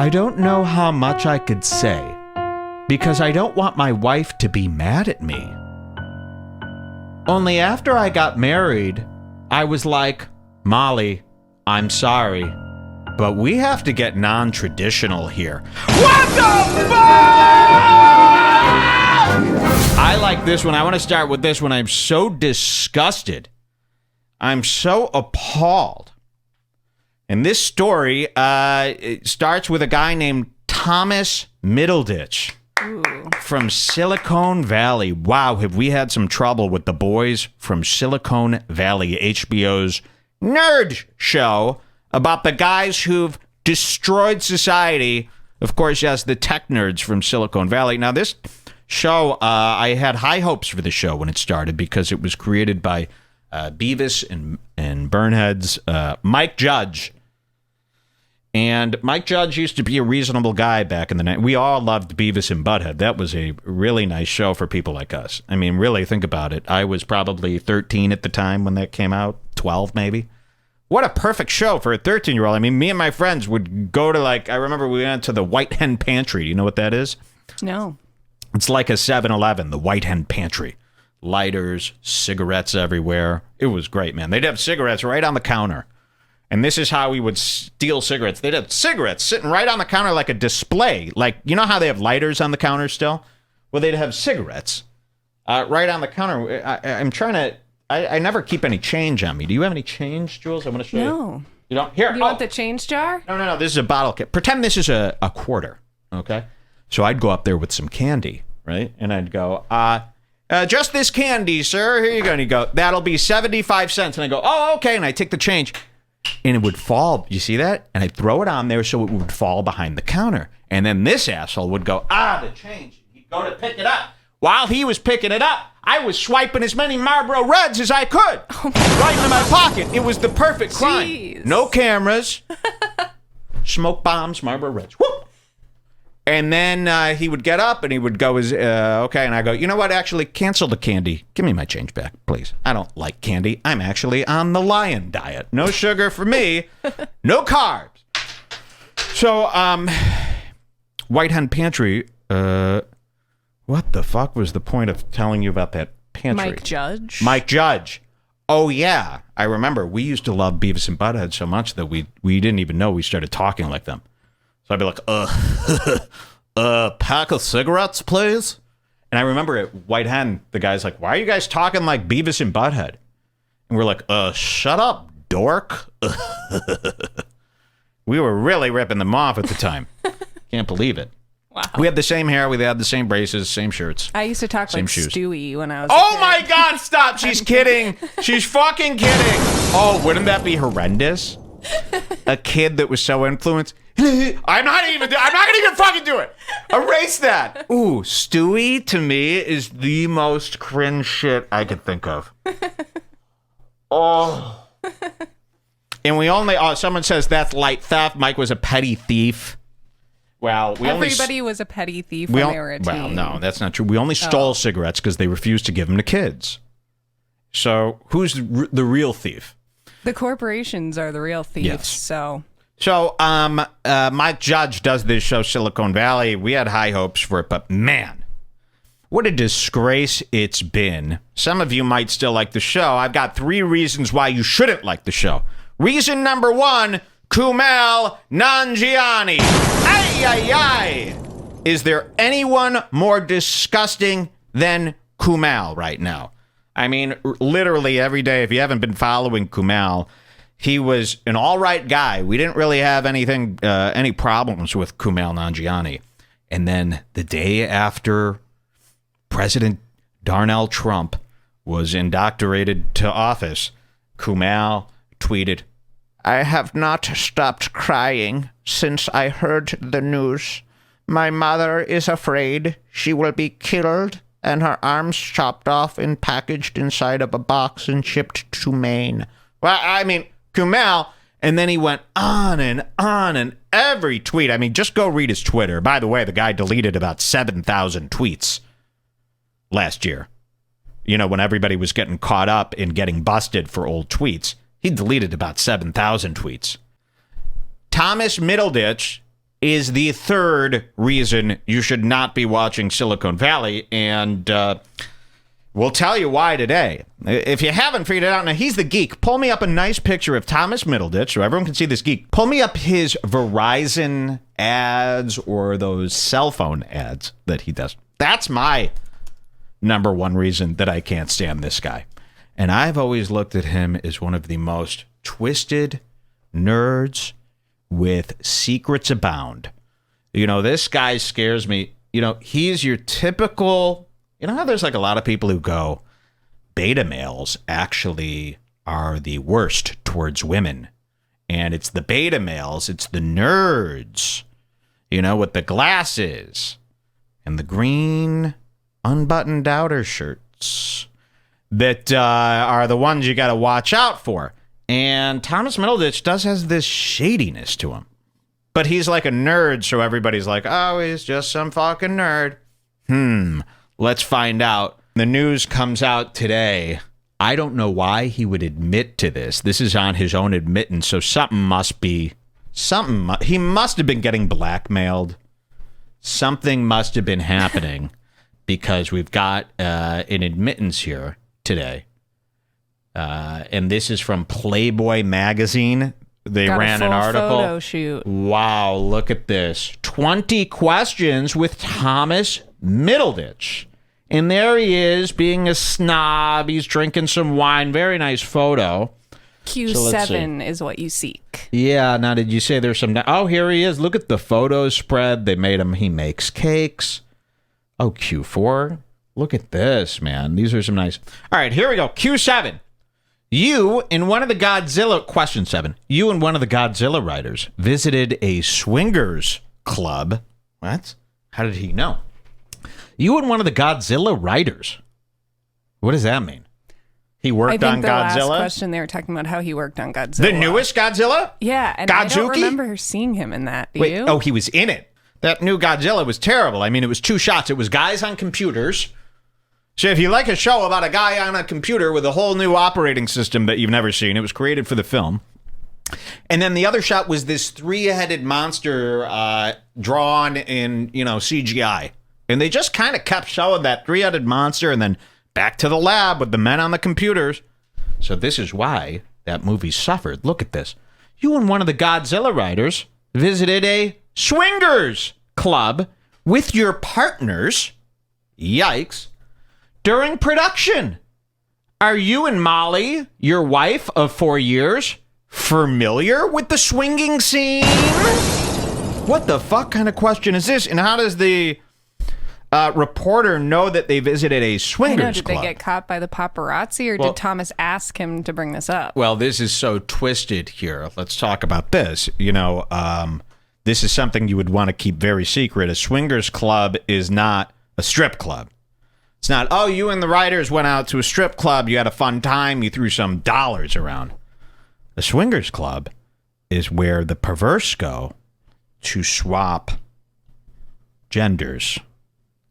I don't know how much I could say, because I don't want my wife to be mad at me. Only after I got married, I was like, Molly, I'm sorry, but we have to get non-traditional here. What the fuck? I like this one. I want to start with this one. I'm so disgusted. I'm so appalled. And this story it starts with a guy named Thomas Middleditch. Ooh. From Silicon Valley. Wow, have we had some trouble with the boys from Silicon Valley, HBO's nerd show about the guys who've destroyed society. Of course, yes, the tech nerds from Silicon Valley. Now, this show, I had high hopes for the show when it started because it was created by Beavis and Burnhead's Mike Judge. And Mike Judge used to be a reasonable guy back in the night. We all loved Beavis and Butthead. That was a really nice show for people like us. I mean, really, think about it. I was probably 13 at the time when that came out, 12 maybe. What a perfect show for a 13-year-old. I mean, me and my friends would go to, I remember we went to the White Hen Pantry. You know what that is? No. It's like a 7-Eleven, the White Hen Pantry. Lighters, cigarettes everywhere. It was great, man. They'd have cigarettes right on the counter. And this is how we would steal cigarettes. They'd have cigarettes sitting right on the counter like a display. Like, you know how they have lighters on the counter still? Well, they'd have cigarettes right on the counter. I'm trying to... I never keep any change on me. Do you have any change, Jules? I want to show you. No. You don't? Here. You want the change jar? No. This is a bottle cap. Pretend this is a quarter, okay? So I'd go up there with some candy, right? And I'd go, just this candy, sir. Here you go. And he'd go, that'll be 75 cents. And I go, oh, okay. And I take the change. And it would fall. You see that? And I'd throw it on there so it would fall behind the counter. And then this asshole would go, the change. He'd go to pick it up. While he was picking it up, I was swiping as many Marlboro Reds as I could. Right into my pocket. It was the perfect crime. Jeez. No cameras. Smoke bombs, Marlboro Reds. Whoop! And then he would get up and he would go, okay. And I go, you know what? Actually, cancel the candy. Give me my change back, please. I don't like candy. I'm actually on the lion diet. No sugar for me. No carbs. So, White Hen Pantry, what the fuck was the point of telling you about that pantry? Mike Judge. Oh, yeah. I remember. We used to love Beavis and Butthead so much that we didn't even know we started talking like them. So I'd be like, pack of cigarettes, please? And I remember at White Hen, the guy's like, why are you guys talking like Beavis and Butthead? And we're like, shut up, dork. We were really ripping them off at the time. Can't believe it. Wow. We had the same hair, we had the same braces, same shirts. I used to talk same like shoes. Stewie when I was Oh my God, stop. She's kidding. She's fucking kidding. Oh, wouldn't that be horrendous? A kid that was so influenced. I'm not gonna even fucking do it. Erase that. Ooh, Stewie to me is the most cringe shit I could think of. Oh. And we only, someone says that's light theft. Mike was a petty thief. Well, everybody was a petty thief when they were a teen. Well, no, that's not true. We only stole cigarettes because they refused to give them to kids. So who's the real thief? The corporations are the real thieves. Yes. So Mike Judge does this show, Silicon Valley. We had high hopes for it, but man, what a disgrace it's been. Some of you might still like the show. I've got 3 reasons why you shouldn't like the show. Reason number 1, Kumail Nanjiani. Ay. Is there anyone more disgusting than Kumail right now? I mean, literally every day, if you haven't been following Kumail, he was an all right guy. We didn't really have any problems with Kumail Nanjiani. And then the day after President Donald Trump was indoctrinated to office, Kumail tweeted, I have not stopped crying since I heard the news. My mother is afraid she will be killed and her arms chopped off and packaged inside of a box and shipped to Maine. Well, I mean, Kumail, and then he went on and every tweet. I mean, just go read his Twitter. By the way, the guy deleted about 7,000 tweets last year. You know, when everybody was getting caught up in getting busted for old tweets. He deleted about 7,000 tweets. Thomas Middleditch is the third reason you should not be watching Silicon Valley, and we'll tell you why today. If you haven't figured it out, now he's the geek. Pull me up a nice picture of Thomas Middleditch so everyone can see this geek. Pull me up his Verizon ads or those cell phone ads that he does. That's my number one reason that I can't stand this guy. And I've always looked at him as one of the most twisted nerds with secrets abound. You know, this guy scares me. You know, he's your typical... You know how there's like a lot of people who go, beta males actually are the worst towards women. And it's the beta males, it's the nerds, you know, with the glasses and the green unbuttoned outer shirts that are the ones you got to watch out for. And Thomas Middleditch has this shadiness to him. But he's like a nerd, so everybody's like, oh, he's just some fucking nerd. Let's find out. The news comes out today. I don't know why he would admit to this. This is on his own admittance, so he must have been getting blackmailed. Something must have been happening because we've got an admittance here today. And this is from Playboy magazine. They ran an article. Photo shoot. Wow, look at this. 20 questions with Thomas Middleditch. And there he is, being a snob. He's drinking some wine. Very nice photo. Q7 is what you seek. Yeah, now did you say there's some... Oh, here he is. Look at the photo spread. They made him... He makes cakes. Oh, Q4. Look at this, man. These are some nice... All right, here we go. Q7. You and one of the Godzilla... Question 7. You and one of the Godzilla writers visited a swingers club. What? How did he know? You and one of the Godzilla writers. What does that mean? He worked on Godzilla? I think the last question they were talking about how he worked on Godzilla. The newest Godzilla? Yeah, and I don't remember seeing him in that. Do you? Oh, he was in it. That new Godzilla was terrible. I mean, it was 2 shots. It was guys on computers. So if you like a show about a guy on a computer with a whole new operating system that you've never seen, it was created for the film. And then the other shot was this 3-headed monster drawn in, CGI. And they just kind of kept showing that 3-headed monster and then back to the lab with the men on the computers. So this is why that movie suffered. Look at this. You and one of the Godzilla writers visited a swingers club with your partners. Yikes. During production. Are you and Molly, your wife of 4 years, familiar with the swinging scene? What the fuck kind of question is this? And how does the reporter know that they visited a swingers club? Did they get caught by the paparazzi, or did Thomas ask him to bring this up? Well, this is so twisted here. Let's talk about this. This is something you would want to keep very secret. A swingers club is not a strip club. It's not, oh, you and the writers went out to a strip club, you had a fun time, you threw some dollars around. A swingers club is where the perverse go to swap genders.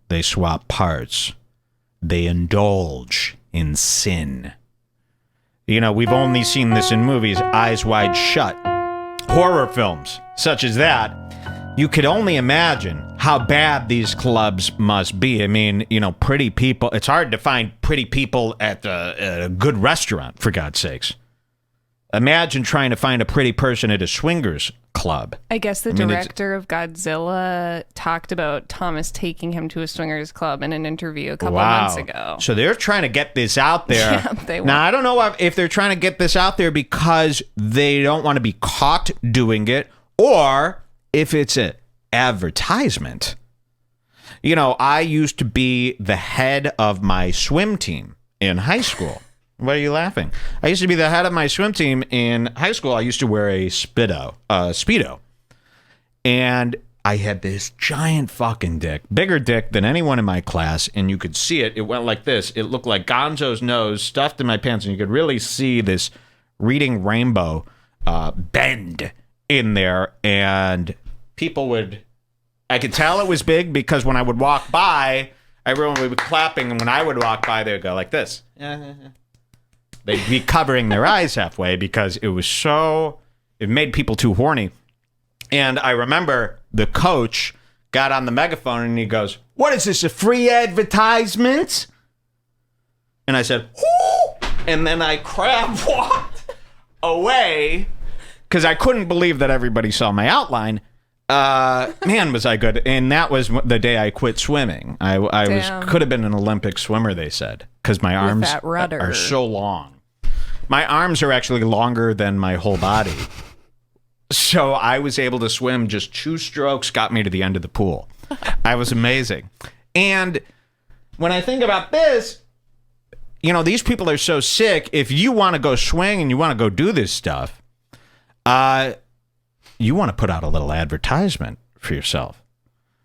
They swap parts. They indulge in sin. We've only seen this in movies, Eyes Wide Shut. Horror films such as that. You could only imagine how bad these clubs must be. I mean, pretty people. It's hard to find pretty people at a good restaurant, for God's sakes. Imagine trying to find a pretty person at a swingers club. I guess the director of Godzilla talked about Thomas taking him to a swingers club in an interview a couple months ago. So they're trying to get this out there. Yeah, they want. Now, I don't know if they're trying to get this out there because they don't want to be caught doing it, or if it's an advertisement. I used to be the head of my swim team in high school. Why are you laughing? I used to be the head of my swim team in high school. I used to wear a Speedo. And I had this giant fucking dick, bigger dick than anyone in my class, and you could see it. It went like this. It looked like Gonzo's nose stuffed in my pants, and you could really see this reading rainbow bend in there, and I could tell it was big because when I would walk by, everyone would be clapping, and when I would walk by, they would go like this. They'd be covering their eyes halfway because it made people too horny. And I remember the coach got on the megaphone and he goes, "What is this, a free advertisement?" And I said, "Whoo!" And then I crab walked away because I couldn't believe that everybody saw my outline. Man, was I good. And that was the day I quit swimming. I could have been an Olympic swimmer, they said, because my arms are so long. My arms are actually longer than my whole body. So I was able to swim just 2 strokes, got me to the end of the pool. I was amazing. And when I think about this, you know, these people are so sick. If you want to go swing and you want to go do this stuff, you want to put out a little advertisement for yourself.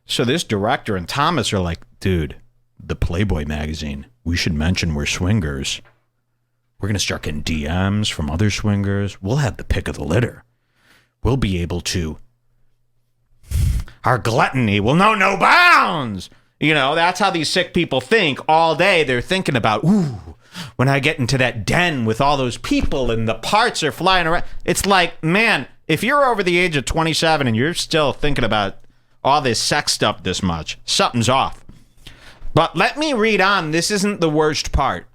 So this director and Thomas are like, dude, the Playboy magazine, we should mention we're swingers. We're going to start getting DMs from other swingers. We'll have the pick of the litter. We'll be able to, our gluttony will know no bounds. You know, that's how these sick people think all day. They're thinking about, ooh, when I get into that den with all those people and the parts are flying around. It's like, man, if you're over the age of 27 and you're still thinking about all this sex stuff this much, something's off. But let me read on. This isn't the worst part.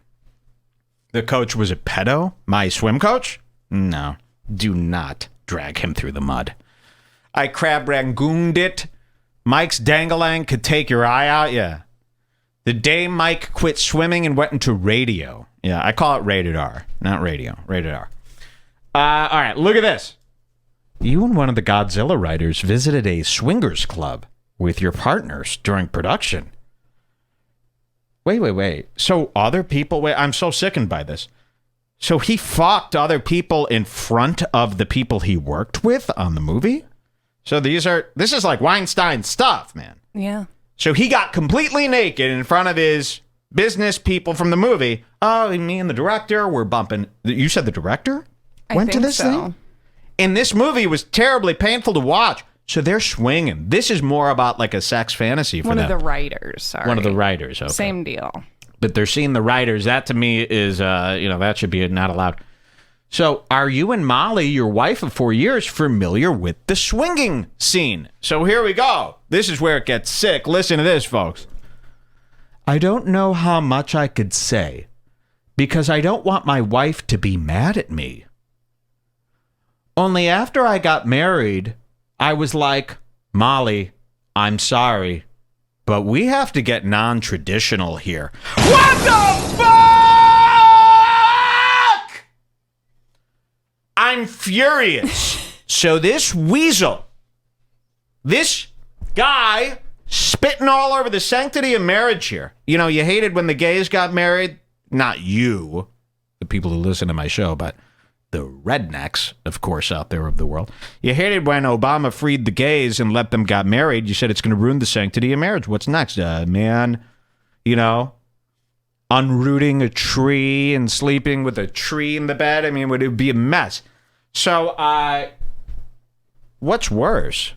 The coach was a pedo? My swim coach? No, do not drag him through the mud. I crab rangooned it. Mike's dangalang could take your eye out. Yeah. The day Mike quit swimming and went into radio. Yeah, I call it rated R, not radio. Rated R. All right, look at this. You and one of the Godzilla writers visited a swingers club with your partners during production. Wait. So other people... Wait, I'm so sickened by this. So he fucked other people in front of the people he worked with on the movie? So this is like Weinstein stuff, man. Yeah. So he got completely naked in front of his business people from the movie. Oh, me and the director were bumping. You said the director went to this thing? And this movie was terribly painful to watch. So they're swinging. This is more about like a sex fantasy for them. One of the writers, sorry. One of the writers, okay. Same deal. But they're seeing the writers. That to me is, that should be not allowed. So are you and Molly, your wife of 4 years, familiar with the swinging scene? So here we go. This is where it gets sick. Listen to this, folks. I don't know how much I could say because I don't want my wife to be mad at me. Only after I got married, I was like, Molly, I'm sorry, but we have to get non-traditional here. What the fuck? I'm furious. So this weasel, this guy spitting all over the sanctity of marriage here. You know, you hated when the gays got married. Not you, the people who listen to my show, but the rednecks, of course, out there of the world. You hated when Obama freed the gays and let them get married. You said it's going to ruin the sanctity of marriage. What's next? Man, unrooting a tree and sleeping with a tree in the bed. I mean, it would be a mess. So, what's worse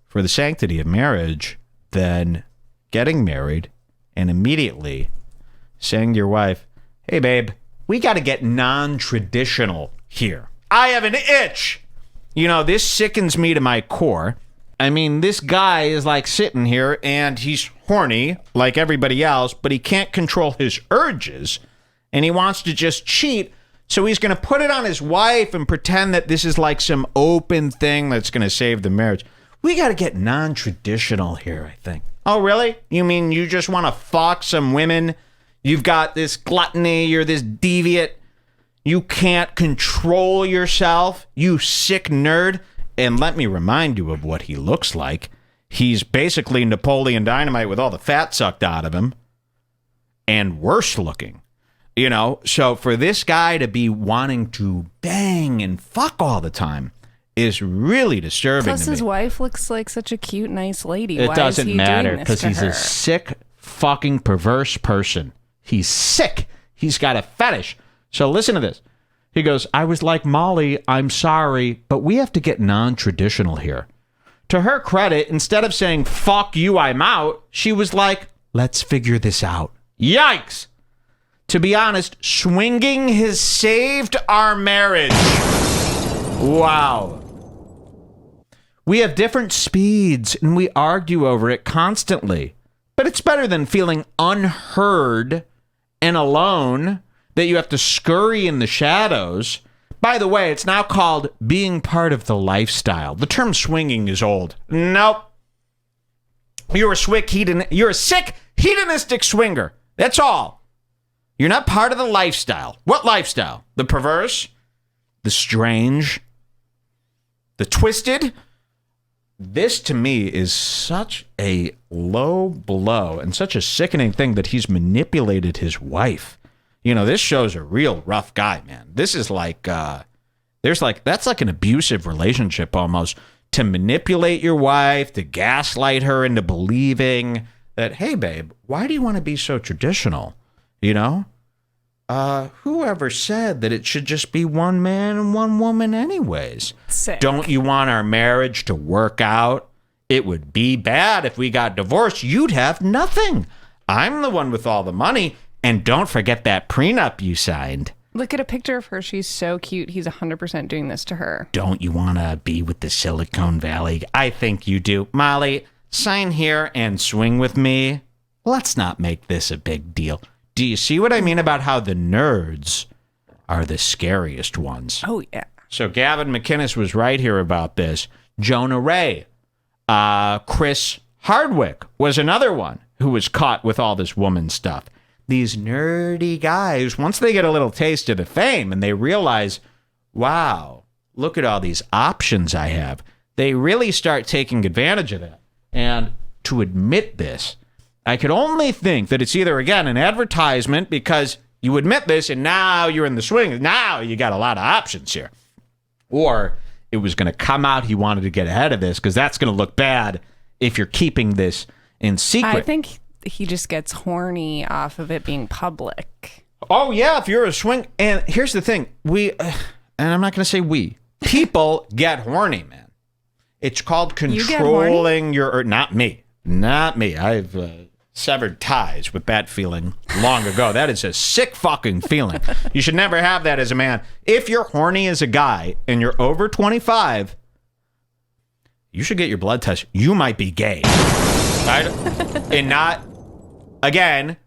for the sanctity of marriage than getting married and immediately saying to your wife, hey, babe, we got to get non-traditional here. I have an itch. This sickens me to my core. I mean, this guy is like sitting here and he's horny like everybody else, but he can't control his urges and he wants to just cheat. So he's going to put it on his wife and pretend that this is like some open thing that's going to save the marriage. We got to get non-traditional here, I think. Oh, really? You mean you just want to fuck some women? You've got this gluttony, you're this deviant, you can't control yourself, you sick nerd. And let me remind you of what he looks like. He's basically Napoleon Dynamite with all the fat sucked out of him. And worse looking. So for this guy to be wanting to bang and fuck all the time is really disturbing. Plus to his me. Wife looks like such a cute, nice lady. It Why doesn't is he matter because he's a sick, fucking perverse person. He's sick. He's got a fetish. So listen to this. He goes, I was like, Molly, I'm sorry, but we have to get non-traditional here. To her credit, instead of saying, fuck you, I'm out, she was like, let's figure this out. Yikes. To be honest, swinging has saved our marriage. Wow. We have different speeds and we argue over it constantly. But it's better than feeling unheard and alone, that you have to scurry in the shadows. By the way, it's now called being part of the lifestyle. The term swinging is old. Nope. You're a sick, hedonistic swinger. That's all. You're not part of the lifestyle. What lifestyle? The perverse? The strange? The twisted? This, to me, is such a low blow and such a sickening thing that he's manipulated his wife. You know, this shows a real rough guy, man. This is like, that's like an abusive relationship almost. To manipulate your wife, to gaslight her into believing that, hey, babe, why do you want to be so traditional? You know? Whoever said that it should just be one man and one woman anyways? Sick. Don't you want our marriage to work out? It would be bad if we got divorced. You'd have nothing. I'm the one with all the money. And don't forget that prenup you signed. Look at a picture of her. She's so cute. He's 100% doing this to her. Don't you want to be with the Silicon Valley? I think you do. Molly, sign here and swing with me. Let's not make this a big deal. Do you see what I mean about how the nerds are the scariest ones? Oh, yeah. So Gavin McInnes was right here about this. Jonah Ray. Chris Hardwick was another one who was caught with all this woman stuff. These nerdy guys, once they get a little taste of the fame and they realize, wow, look at all these options I have, they really start taking advantage of that. And to admit this, I could only think that it's either, again, an advertisement because you admit this and now you're in the swing. Now you got a lot of options here. Or it was going to come out he wanted to get ahead of this because that's going to look bad if you're keeping this in secret. I think he just gets horny off of it being public. Oh, yeah, if you're a swing. And here's the thing. And I'm not going to say we. People get horny, man. It's called controlling your... Not me. Not me. I've severed ties with that feeling long ago. That is a sick fucking feeling. You should never have that as a man. If you're horny as a guy and you're over 25, you should get your blood test. You might be gay. Right? And not... Again,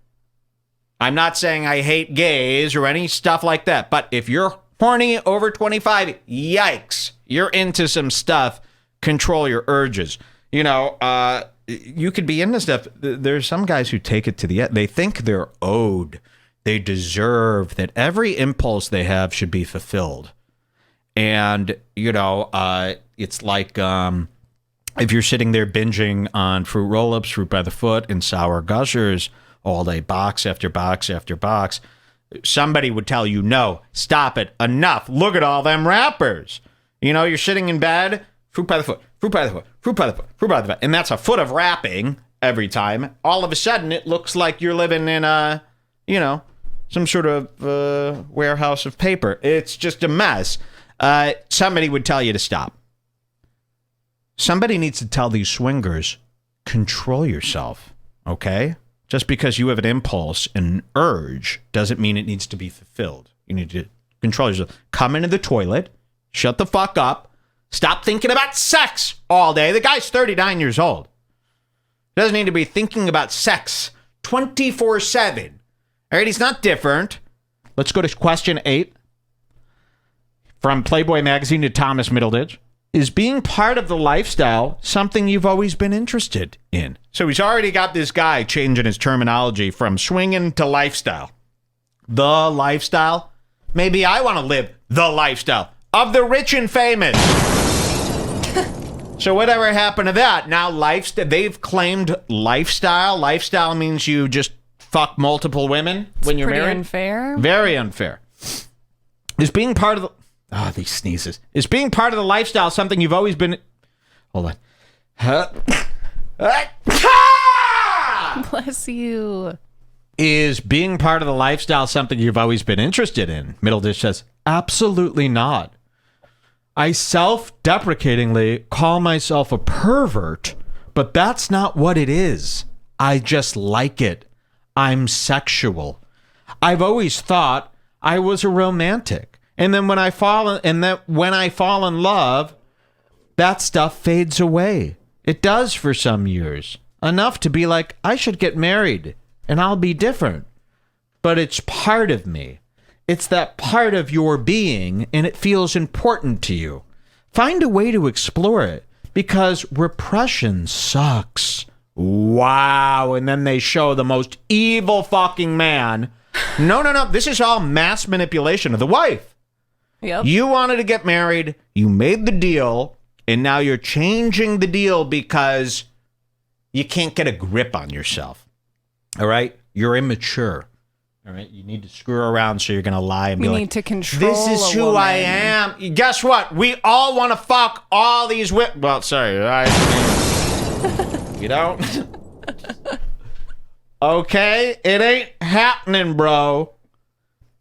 I'm not saying I hate gays or any stuff like that, but if you're horny over 25, yikes, you're into some stuff. Control your urges. You know, you could be into stuff. There's some guys who take it to the end. They think they're owed. They deserve that every impulse they have should be fulfilled. And, you know, it's like... if you're sitting there binging on Fruit Roll-Ups, Fruit by the Foot, and Sour Gushers all day, box after box after box, somebody would tell you, no, stop it, enough, look at all them wrappers. You know, you're sitting in bed, Fruit by the Foot, Fruit by the Foot, Fruit by the Foot, Fruit by the Foot, and that's a foot of wrapping every time. All of a sudden, it looks like you're living in a, you know, some sort of warehouse of paper. It's just a mess. Somebody would tell you to stop. Somebody needs to tell these swingers, control yourself, okay? Just because you have an impulse, an urge, doesn't mean it needs to be fulfilled. You need to control yourself. Come into the toilet, shut the fuck up, stop thinking about sex all day. The guy's 39 years old. Doesn't need to be thinking about sex 24/7. All right, he's not different. Let's go to question 8. From Playboy magazine to Thomas Middleditch. Is being part of the lifestyle something you've always been interested in? So he's already got this guy changing his terminology from swinging to lifestyle. The lifestyle? Maybe I want to live the lifestyle of the rich and famous. So whatever happened to that? Now they've claimed lifestyle. Lifestyle means you just fuck multiple women when you're married. Unfair. Very unfair. Is being part of the... Oh, these sneezes. Is being part of the lifestyle something you've always been... Hold on. Bless you. Is being part of the lifestyle something you've always been interested in? Middleditch says, absolutely not. I self-deprecatingly call myself a pervert, but that's not what it is. I just like it. I'm sexual. I've always thought I was a romantic. And then when I fall in love, that stuff fades away. It does for some years. Enough to be like, I should get married and I'll be different. But it's part of me. It's that part of your being, and it feels important to you. Find a way to explore it, because repression sucks. Wow. And then they show the most evil fucking man. No. This is all mass manipulation of the wife. Yep. You wanted to get married. You made the deal. And now you're changing the deal because you can't get a grip on yourself. All right? You're immature. All right? You need to screw around, so you're going to lie and be like, you need to control this is who I am. Guess what? We all want to fuck all these well, sorry. You don't? Okay? It ain't happening, bro.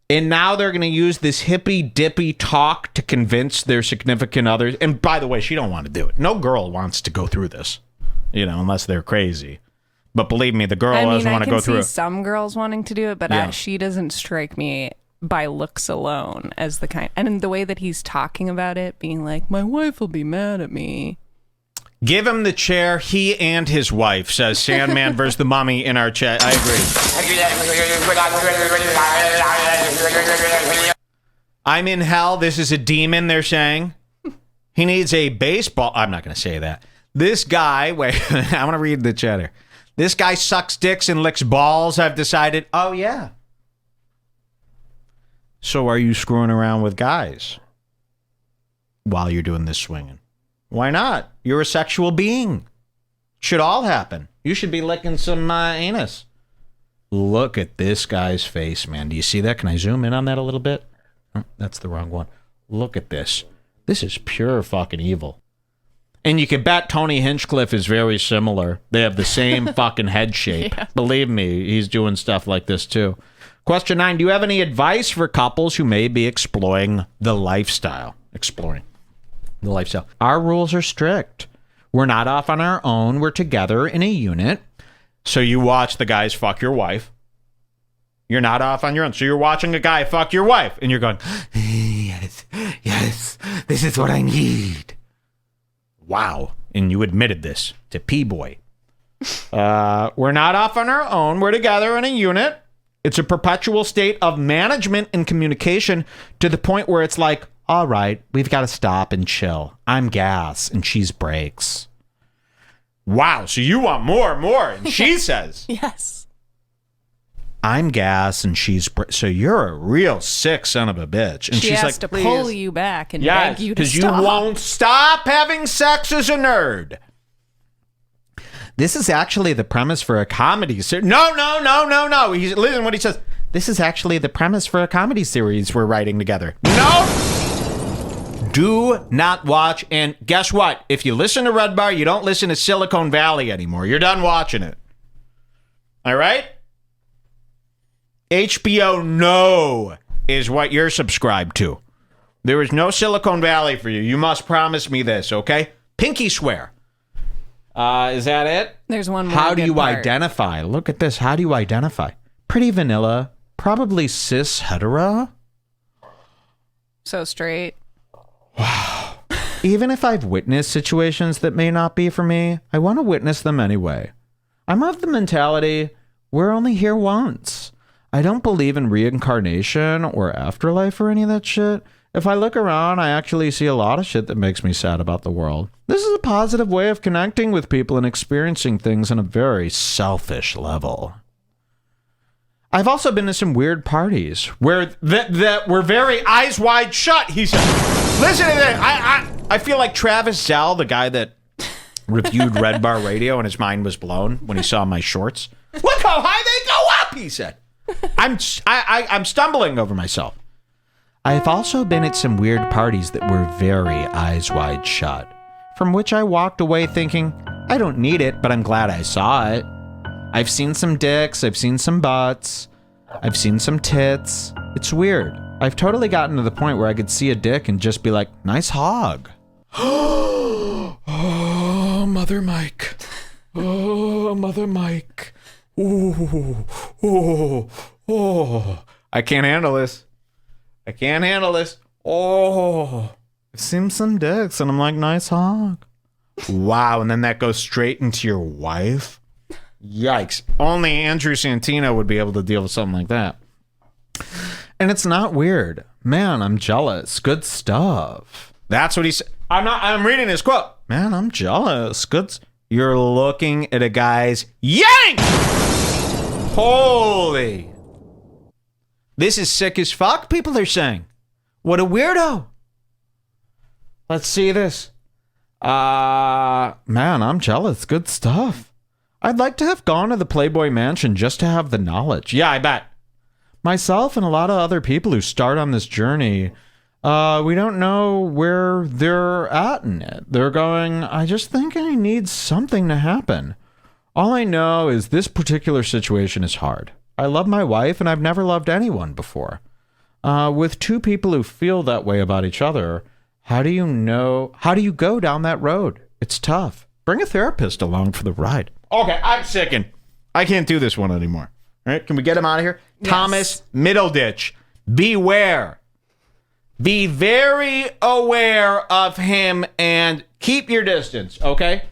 And now they're going to use this hippy-dippy talk to convince their significant others. And by the way, she don't want to do it. No girl wants to go through this, unless they're crazy. But believe me, the girl doesn't want to go through it. I can see some girls wanting to do it, but she doesn't strike me by looks alone as the kind. And in the way that he's talking about it, being like, my wife will be mad at me. Give him the chair, he and his wife, says Sandman versus the Mummy in our chat. I agree. I'm in hell. This is a demon, they're saying. He needs a baseball. I'm not going to say that. This guy, wait, I want to read the chat here. This guy sucks dicks and licks balls, I've decided. Oh, yeah. So are you screwing around with guys while you're doing this swinging? Why not? You're a sexual being. Should all happen. You should be licking some anus. Look at this guy's face, man. Do you see that? Can I zoom in on that a little bit? Oh, that's the wrong one. Look at this. This is pure fucking evil. And you can bet Tony Hinchcliffe is very similar. They have the same fucking head shape. Yeah. Believe me, he's doing stuff like this too. Question 9. Do you have any advice for couples who may be exploring the lifestyle? Our rules are strict. We're not off on our own. We're together in a unit. So you watch the guys fuck your wife. You're not off on your own. So you're watching a guy fuck your wife. And you're going, yes, this is what I need. Wow. And you admitted this to Playboy. We're not off on our own. We're together in a unit. It's a perpetual state of management and communication to the point where it's like, all right, we've got to stop and chill. I'm gas and she's brakes. Wow, so you want more. And she says, yes. I'm gas and she's so you're a real sick son of a bitch. And she she's has like, to please. pull you back and beg you to stop. Because you won't stop having sex as a nerd. This is actually the premise for a comedy series. No. Listen what he says. This is actually the premise for a comedy series we're writing together. No. Do not watch. And guess what? If you listen to Redbar, you don't listen to Silicon Valley anymore. You're done watching it. All right? HBO No is what you're subscribed to. There is no Silicon Valley for you. You must promise me this, okay? Pinky swear. Is that it? There's one more. How do you part. identify? Look at this. How do you identify? Pretty vanilla. Probably cis hetero. So straight. Wow. Even if I've witnessed situations that may not be for me, I want to witness them anyway. I'm of the mentality, we're only here once. I don't believe in reincarnation or afterlife or any of that shit. If I look around, I actually see a lot of shit that makes me sad about the world. This is a positive way of connecting with people and experiencing things on a very selfish level. I've also been to some weird parties where that were very eyes wide shut, he said. Listen to that. I feel like Travis Zell, the guy that reviewed Redbar Radio and his mind was blown when he saw my shorts. Look how high they go up, he said. I'm stumbling over myself. I've also been at some weird parties that were very eyes wide shut, from which I walked away thinking, I don't need it, but I'm glad I saw it. I've seen some dicks, I've seen some butts, I've seen some tits. It's weird. I've totally gotten to the point where I could see a dick and just be like, nice hog. Oh, Mother Mike. Oh, Mother Mike. Oh. I can't handle this. Oh. I've seen some dicks, and I'm like, nice hog. Wow, and then that goes straight into your wife? Yikes. Only Andrew Santino would be able to deal with something like that. And it's not weird. Man, I'm jealous. Good stuff. That's what he said. I'm reading his quote. Man, I'm jealous. You're looking at a guy's yank! Holy. This is sick as fuck, people are saying. What a weirdo. Let's see this. Man, I'm jealous. Good stuff. I'd like to have gone to the Playboy Mansion just to have the knowledge. Yeah, I bet. Myself and a lot of other people who start on this journey, we don't know where they're at in it. They're going, I just think I need something to happen. All I know is this particular situation is hard. I love my wife and I've never loved anyone before. With two people who feel that way about each other, how do you go down that road? It's tough. Bring a therapist along for the ride. Okay, I'm sickened. I can't do this one anymore. All right, can we get him out of here? Yes. Thomas Middleditch, beware. Be very aware of him and keep your distance, okay?